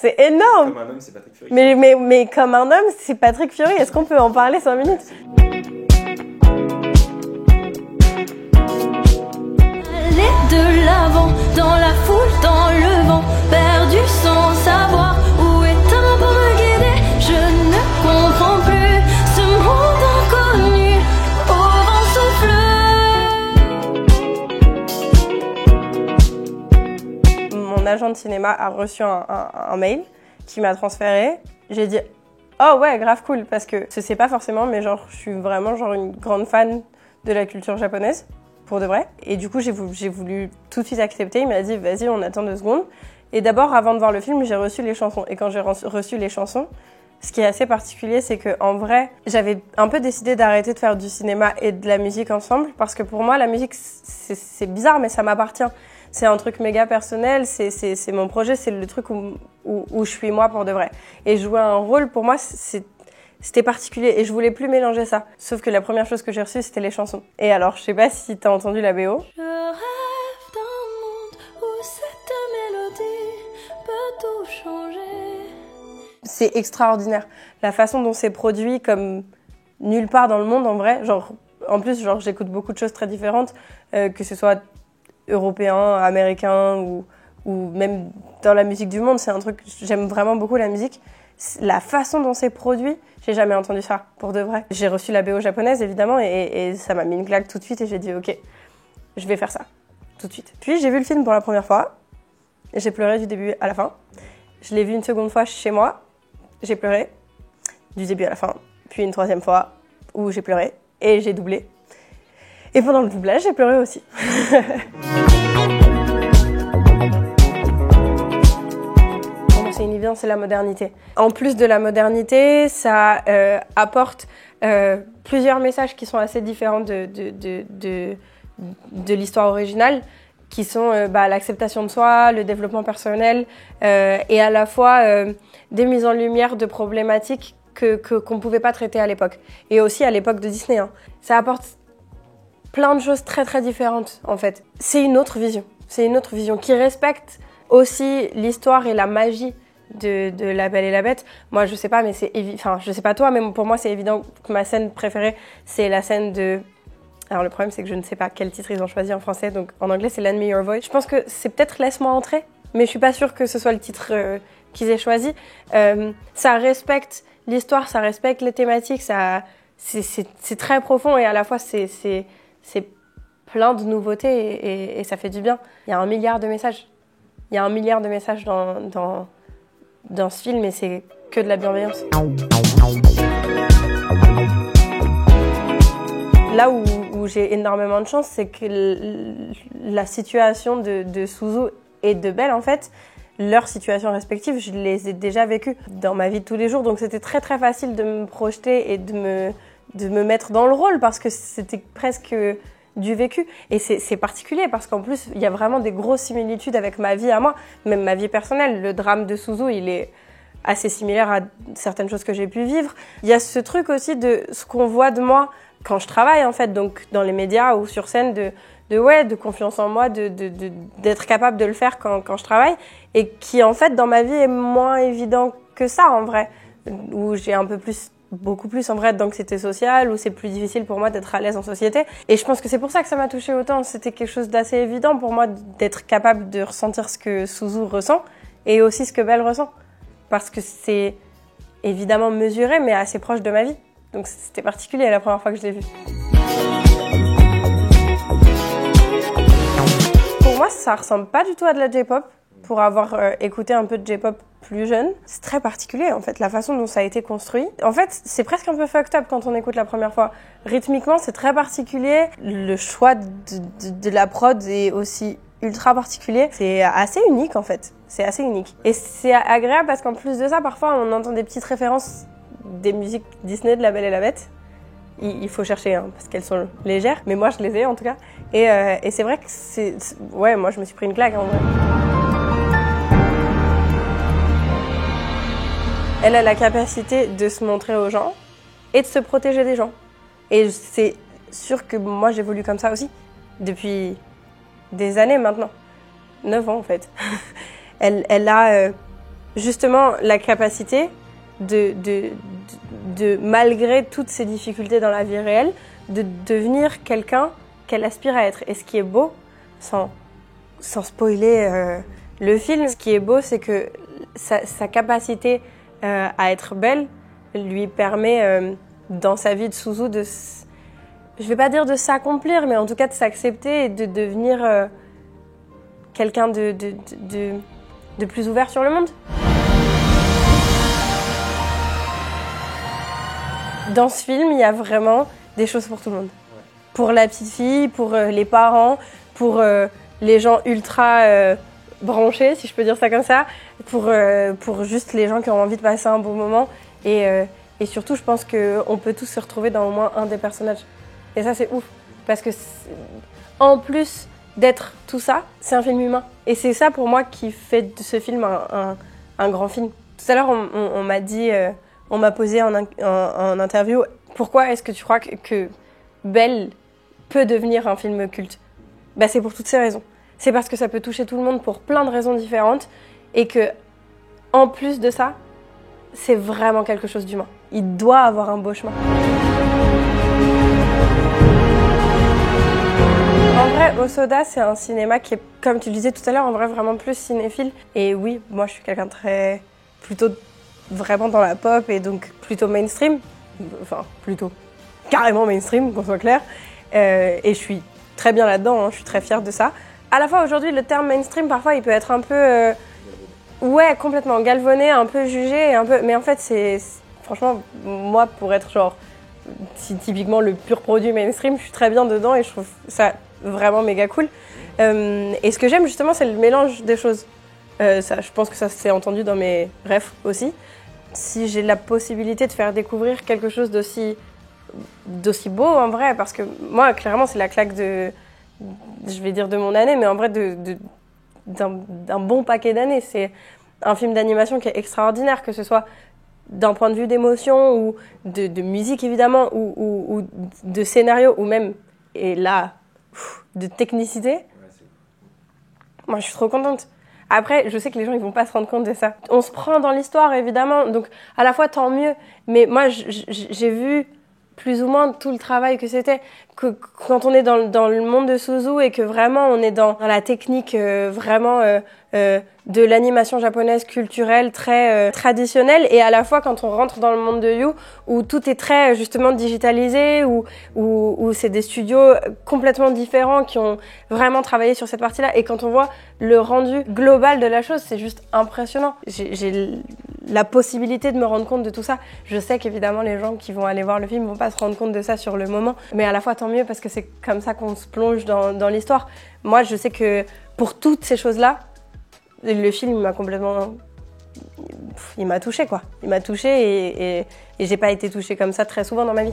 C'est énorme. Comme un homme, c'est Patrick Fiori. Mais comme un homme, c'est Patrick Fiori. Est-ce qu'on peut en parler 5 minutes? Aller de l'avant, dans la foule, dans le vent, perdu sans savoir où est un pour me guider. Je ne comprends plus ce monde inconnu au vent souffleux. Mon agent de cinéma a reçu un mail qui m'a transféré. J'ai dit oh ouais, grave cool, parce que je sais pas forcément, mais genre je suis vraiment genre une grande fan de la culture japonaise. Pour de vrai. Et du coup, j'ai voulu tout de suite accepter. Il m'a dit, vas-y, on attend 2 secondes. Et d'abord, avant de voir le film, j'ai reçu les chansons. Et quand j'ai reçu les chansons, ce qui est assez particulier, c'est qu'en vrai, j'avais un peu décidé d'arrêter de faire du cinéma et de la musique ensemble. Parce que pour moi, la musique, c'est bizarre, mais ça m'appartient. C'est un truc méga personnel, c'est mon projet, c'est le truc où je suis moi pour de vrai. Et jouer un rôle, pour moi, c'était particulier et je voulais plus mélanger ça. Sauf que la première chose que j'ai reçue, c'était les chansons. Et alors, je sais pas si t'as entendu la BO. Je rêve d'un monde où cette mélodie peut tout changer. C'est extraordinaire. La façon dont c'est produit comme nulle part dans le monde, en vrai. Genre, en plus, genre, j'écoute beaucoup de choses très différentes, que ce soit européen, américain ou même dans la musique du monde. C'est un truc, j'aime vraiment beaucoup la musique. La façon dont c'est produit, j'ai jamais entendu ça, pour de vrai. J'ai reçu la BO japonaise, évidemment, et ça m'a mis une claque tout de suite, et j'ai dit, ok, je vais faire ça, tout de suite. Puis j'ai vu le film pour la première fois, et j'ai pleuré du début à la fin. Je l'ai vu une seconde fois chez moi, j'ai pleuré, du début à la fin. Puis une troisième fois, où j'ai pleuré, et j'ai doublé. Et pendant le doublage, j'ai pleuré aussi. C'est une évidence, c'est la modernité. En plus de la modernité, ça apporte plusieurs messages qui sont assez différents de l'histoire originale, qui sont l'acceptation de soi, le développement personnel, et à la fois des mises en lumière de problématiques qu'on ne pouvait pas traiter à l'époque. Et aussi à l'époque de Disney. Hein. Ça apporte plein de choses très très différentes, en fait. C'est une autre vision. C'est une autre vision qui respecte aussi l'histoire et la magie de La Belle et la Bête. Moi, je sais pas, mais je sais pas toi, mais pour moi, c'est évident que ma scène préférée, c'est la scène de... Alors, le problème, c'est que je ne sais pas quel titre ils ont choisi en français, donc en anglais, c'est Lend Me Your Voice. Je pense que c'est peut-être Laisse-moi entrer, mais je suis pas sûre que ce soit le titre qu'ils aient choisi. Ça respecte l'histoire, ça respecte les thématiques, c'est très profond et à la fois, c'est plein de nouveautés et ça fait du bien. Il y a 1 milliard de messages. Il y a 1 milliard de messages dans ce film et c'est que de la bienveillance. Là où j'ai énormément de chance, c'est que la situation de Suzu et de Belle, en fait, leurs situations respectives, je les ai déjà vécues dans ma vie de tous les jours. Donc c'était très très facile de me projeter et de me mettre dans le rôle parce que c'était presque du vécu. Et c'est particulier parce qu'en plus, il y a vraiment des grosses similitudes avec ma vie à moi, même ma vie personnelle. Le drame de Suzu, il est assez similaire à certaines choses que j'ai pu vivre. Il y a ce truc aussi de ce qu'on voit de moi quand je travaille, en fait, donc dans les médias ou sur scène, de confiance en moi, d'être capable de le faire quand je travaille, et qui, en fait, dans ma vie est moins évident que ça, en vrai, où j'ai beaucoup plus en vrai d'anxiété sociale, où c'est plus difficile pour moi d'être à l'aise en société. Et je pense que c'est pour ça que ça m'a touchée autant. C'était quelque chose d'assez évident pour moi d'être capable de ressentir ce que Suzu ressent et aussi ce que Belle ressent. Parce que c'est évidemment mesuré, mais assez proche de ma vie. Donc c'était particulier la première fois que je l'ai vu. Pour moi, ça ressemble pas du tout à de la J-pop. Pour avoir écouté un peu de J-pop plus jeune, c'est très particulier en fait, la façon dont ça a été construit. En fait, c'est presque un peu fucked up quand on écoute la première fois. Rythmiquement, c'est très particulier. Le choix de la prod est aussi ultra particulier. C'est assez unique en fait. C'est assez unique. Et c'est agréable parce qu'en plus de ça, parfois, on entend des petites références des musiques Disney de La Belle et la Bête. Il faut chercher, hein, parce qu'elles sont légères. Mais moi, je les ai en tout cas. Et c'est vrai que ouais, moi, je me suis pris une claque en vrai. Elle a la capacité de se montrer aux gens et de se protéger des gens. Et c'est sûr que moi, j'évolue comme ça aussi, depuis des années maintenant. 9 ans, en fait. Elle a justement la capacité de malgré toutes ces difficultés dans la vie réelle, de devenir quelqu'un qu'elle aspire à être. Et ce qui est beau, sans spoiler le film, ce qui est beau, c'est que sa capacité à être belle lui permet, dans sa vie de Suzu, je vais pas dire de s'accomplir, mais en tout cas de s'accepter et de devenir quelqu'un de plus ouvert sur le monde. Dans ce film, il y a vraiment des choses pour tout le monde. Pour la petite fille, pour les parents, pour les gens ultra branchés, si je peux dire ça comme ça, pour juste les gens qui ont envie de passer un bon moment. Et surtout, je pense qu'on peut tous se retrouver dans au moins un des personnages. Et ça, c'est ouf. Parce que, en plus d'être tout ça, c'est un film humain. Et c'est ça, pour moi, qui fait de ce film un grand film. Tout à l'heure, on m'a dit... on m'a posé en interview, pourquoi est-ce que tu crois que Belle peut devenir un film culte ? Bah, c'est pour toutes ces raisons. C'est parce que ça peut toucher tout le monde pour plein de raisons différentes et que, en plus de ça, c'est vraiment quelque chose d'humain. Il doit avoir un beau chemin. En vrai, Hosoda, c'est un cinéma qui est, comme tu le disais tout à l'heure, en vrai vraiment plus cinéphile. Et oui, moi je suis quelqu'un de très... plutôt vraiment dans la pop et donc plutôt mainstream, enfin plutôt carrément mainstream, qu'on soit clair, et je suis très bien là-dedans, je suis très fière de ça. À la fois aujourd'hui, le terme mainstream, parfois il peut être un peu, ouais, complètement galvaudé, un peu jugé, mais en fait franchement, moi pour être genre, typiquement le pur produit mainstream, je suis très bien dedans et je trouve ça vraiment méga cool. Et ce que j'aime justement, c'est le mélange des choses. Ça, je pense que ça s'est entendu dans mes refs aussi. Si j'ai la possibilité de faire découvrir quelque chose d'aussi beau en vrai, parce que moi clairement c'est la claque je vais dire de mon année, mais en vrai d'un bon paquet d'années. C'est un film d'animation qui est extraordinaire, que ce soit d'un point de vue d'émotion ou de musique évidemment, ou de scénario, ou même, et là, de technicité. Moi je suis trop contente. Après, je sais que les gens ils vont pas se rendre compte de ça. On se prend dans l'histoire, évidemment, donc à la fois tant mieux. Mais moi, j'ai vu plus ou moins tout le travail que c'était. Que quand on est dans le monde de Suzu et que vraiment on est dans la technique vraiment de l'animation japonaise culturelle très traditionnelle, et à la fois quand on rentre dans le monde de You où tout est très justement digitalisé, où c'est des studios complètement différents qui ont vraiment travaillé sur cette partie-là, et quand on voit le rendu global de la chose, c'est juste impressionnant. J'ai la possibilité de me rendre compte de tout ça. Je sais qu'évidemment les gens qui vont aller voir le film vont pas se rendre compte de ça sur le moment, mais à la fois tant mieux parce que c'est comme ça qu'on se plonge dans l'histoire. Moi, je sais que pour toutes ces choses-là, le film m'a complètement... Il m'a touchée, quoi. Il m'a touchée et j'ai pas été touchée comme ça très souvent dans ma vie.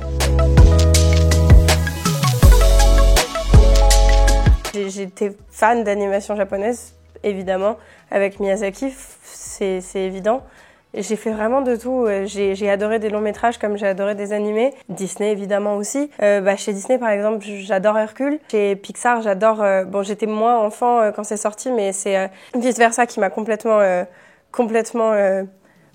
J'étais fan d'animation japonaise, évidemment. Avec Miyazaki, c'est évident. J'ai fait vraiment de tout. J'ai adoré des longs métrages comme j'ai adoré des animés. Disney, évidemment, aussi. Chez Disney, par exemple, j'adore Hercule. Chez Pixar, j'adore... bon, j'étais moins enfant quand c'est sorti, mais c'est Vice Versa qui m'a complètement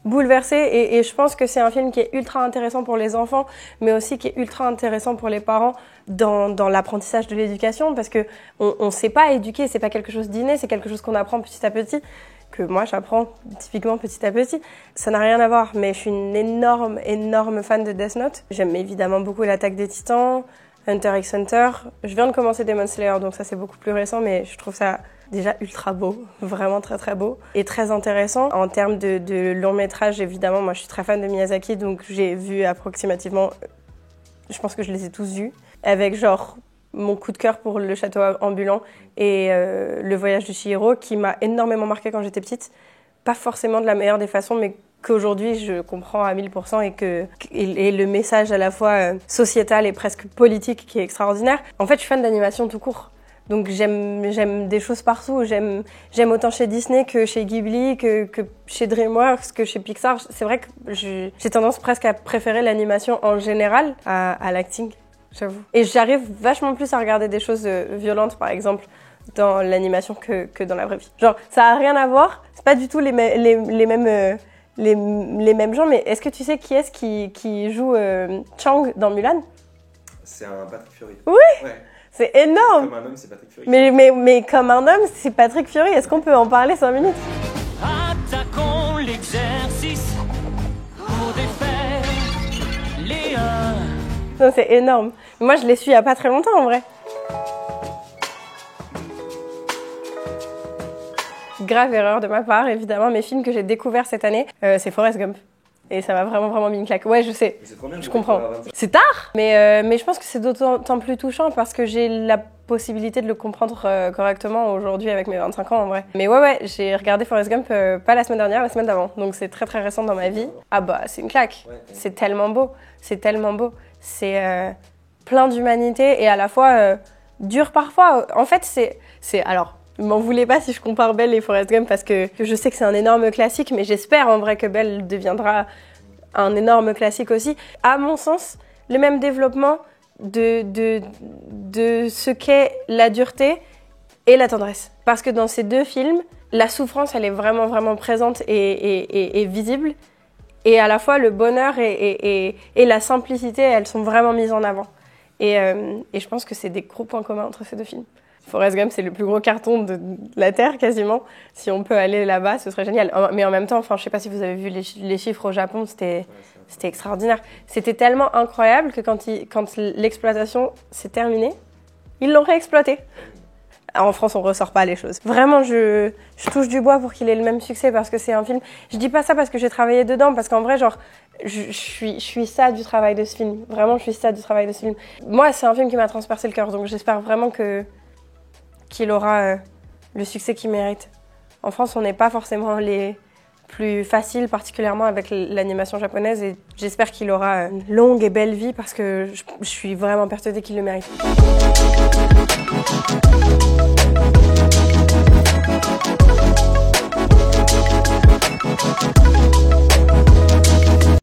bouleversée. Et je pense que c'est un film qui est ultra intéressant pour les enfants, mais aussi qui est ultra intéressant pour les parents dans l'apprentissage de l'éducation, parce que on sait pas éduquer, c'est pas quelque chose d'inné, c'est quelque chose qu'on apprend petit à petit, que moi j'apprends typiquement petit à petit. Ça n'a rien à voir, mais je suis une énorme fan de Death Note. J'aime évidemment beaucoup l'Attaque des Titans, Hunter x Hunter. Je viens de commencer Demon Slayer, donc ça c'est beaucoup plus récent, mais je trouve ça déjà ultra beau, vraiment très très beau et très intéressant. En termes de long métrage, évidemment, moi je suis très fan de Miyazaki, donc j'ai vu approximativement, je pense que je les ai tous vus, avec genre mon coup de cœur pour Le Château ambulant et Le Voyage de Chihiro, qui m'a énormément marqué quand j'étais petite. Pas forcément de la meilleure des façons, mais qu'aujourd'hui je comprends à 1000% et le message à la fois sociétal et presque politique qui est extraordinaire. En fait, je suis fan d'animation tout court. Donc j'aime des choses partout. J'aime autant chez Disney que chez Ghibli, que chez DreamWorks, que chez Pixar. C'est vrai que j'ai tendance presque à préférer l'animation en général à l'acting, j'avoue. Et j'arrive vachement plus à regarder des choses violentes, par exemple, dans l'animation que dans la vraie vie. Genre, ça a rien à voir, c'est pas du tout les mêmes gens, mais est-ce que tu sais qui joue Chang dans Mulan? C'est un Patrick Fury. Oui, ouais. C'est énorme. Comme un homme, c'est Patrick Fury. Mais comme un homme, c'est Patrick Fury. Est-ce qu'on peut en parler 5 minutes? Attaquons l'exercice pour défaire les Non, c'est énorme. Moi, je les suis il y a pas très longtemps, en vrai. Grave erreur de ma part, évidemment. Mes films que j'ai découverts cette année, c'est Forrest Gump. Et ça m'a vraiment mis une claque. Ouais, je sais. C'est trop bien, je comprends. C'est tard, mais je pense que c'est d'autant plus touchant parce que j'ai la possibilité de le comprendre correctement aujourd'hui avec mes 25 ans en vrai. Mais ouais, j'ai regardé Forrest Gump pas la semaine dernière, la semaine d'avant. Donc c'est très récent dans ma vie. Ah bah, c'est une claque. Ouais. C'est tellement beau. C'est plein d'humanité et à la fois dur parfois. En fait, c'est alors. Ne m'en voulez pas si je compare Belle et Forrest Gump parce que je sais que c'est un énorme classique, mais j'espère en vrai que Belle deviendra un énorme classique aussi. À mon sens, le même développement de ce qu'est la dureté et la tendresse. Parce que dans ces deux films, la souffrance, elle est vraiment présente et visible. Et à la fois, le bonheur et la simplicité, elles sont vraiment mises en avant. Et je pense que c'est des gros points communs entre ces deux films. Forrest Gump, c'est le plus gros carton de la Terre, quasiment. Si on peut aller là-bas, ce serait génial. Mais en même temps, je sais pas si vous avez vu les chiffres au Japon, c'était extraordinaire. C'était tellement incroyable que quand l'exploitation s'est terminée, ils l'ont réexploité. En France, on ressort pas les choses. Vraiment, je touche du bois pour qu'il ait le même succès parce que c'est un film... Je dis pas ça parce que j'ai travaillé dedans, parce qu'en vrai, genre, je suis ça du travail de ce film. Vraiment, je suis ça du travail de ce film. Moi, c'est un film qui m'a transpercé le cœur, donc j'espère vraiment qu'il aura le succès qu'il mérite. En France, on n'est pas forcément les plus faciles, particulièrement avec l'animation japonaise, et j'espère qu'il aura une longue et belle vie parce que je suis vraiment persuadée qu'il le mérite.